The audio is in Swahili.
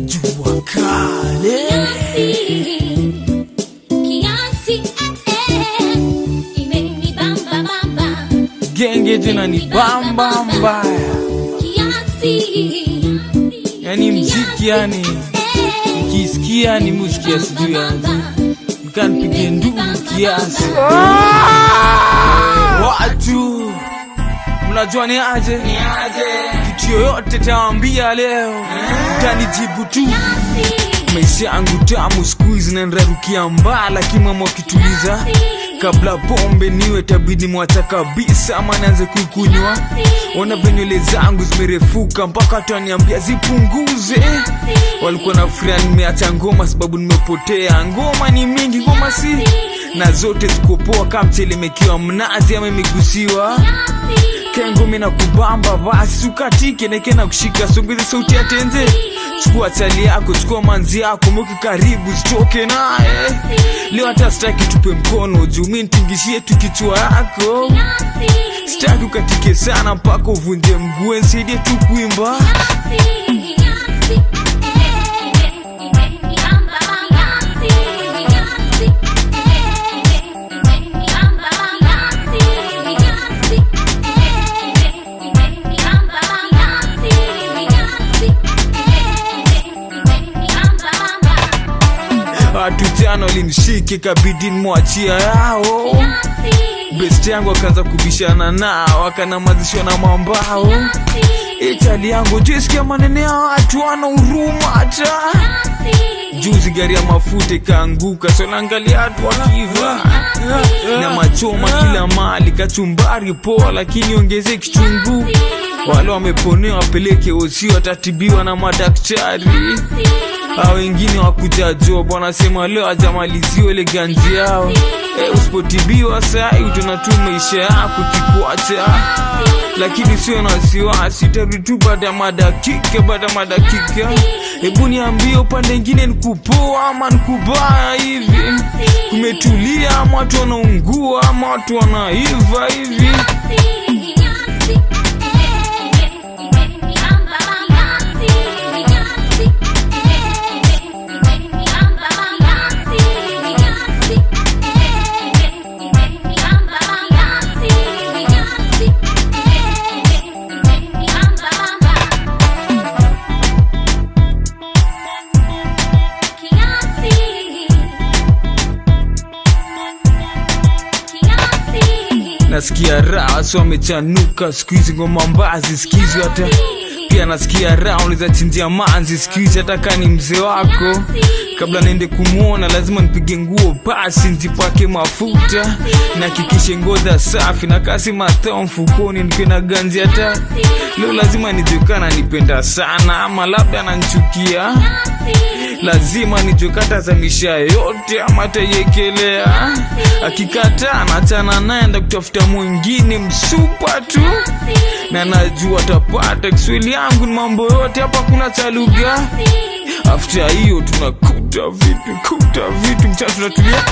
Jua kale kiasi imeni bamba bamba genge tena ni bamba mbaya kiasi yani mziki yani ukisikia ni muziki ya sijui yani mkanipige nduru kiasi watu mnajua ni aje kitu yoyote taambia leo utanijibu tu maisha yangu tamu siku hizi naendarukia mbala kimama ukituliza kabla pombe niwe tabidi mwacha kabisa ama naanze kuikunywa ona venywele zangu zimerefuka mpaka ataniambia zipunguze walikuwa na furaha nimeacha ngoma sababu nimepotea ngoma ni mingi ngoma si na zote zikopoa kama mchele mekiwa mnazi ama imegusiwa kengo mina kubamba basi ukatike neke na kushika songeze sauti ya tenze chukua chali yako chukua manzi yako mweke karibu sitoke nae leo hata sitaki tupe mkono juu mimi nitingishie tu kichwa yako sitaki ukatike sana mpaka uvunje mguu nisaidie tu kuimba Atujano linshike kabidi mwachia yao best yangu akaanza kubishana nao akanamazishwa na mambao itali yangu jisikia manene ya watu wana huruma hata juzi gari ya mafuta ikaanguka so naangalia watu wakiva na machoma kila mali kachumbari poa lakini ongeze kichungu wale wameponewa wapeleke osio watatibiwa na madaktari wengine wakuja job wanasema leo hajamaliziwa ile ganzi yao usipotibiwa saa utanatuma maisha yako kikuacha lakini sio na wasiwasi tarudi tu baada ya madakika hebu niambie upande mwingine nikupoa ama nikubaya hivi kumetulia ama watu wanaungua ama watu wanaiva hivi nasikia raha so amechanuka siku hizi ngoma mbazi sikizi hata pia nasikia raha unaweza chinjia manzi siku hizi hata kani mzee wako kabla niende kumuona lazima nipige nguo pasi nzipake mafuta na kikishe ngoza safi na kasi matao mfukoni nikiwe na ganzi hata leo lazima nijukana nipenda sana ama labda ananichukia lazima nijukata za misha yote ama tayekelea akikataa nachana naenda kutafuta mwingine msupa tu na najua tapata Kiswahili yangu ni mambo yote hapa kuna cha lugha after hiyo tunakuta vitu mchana tunatulia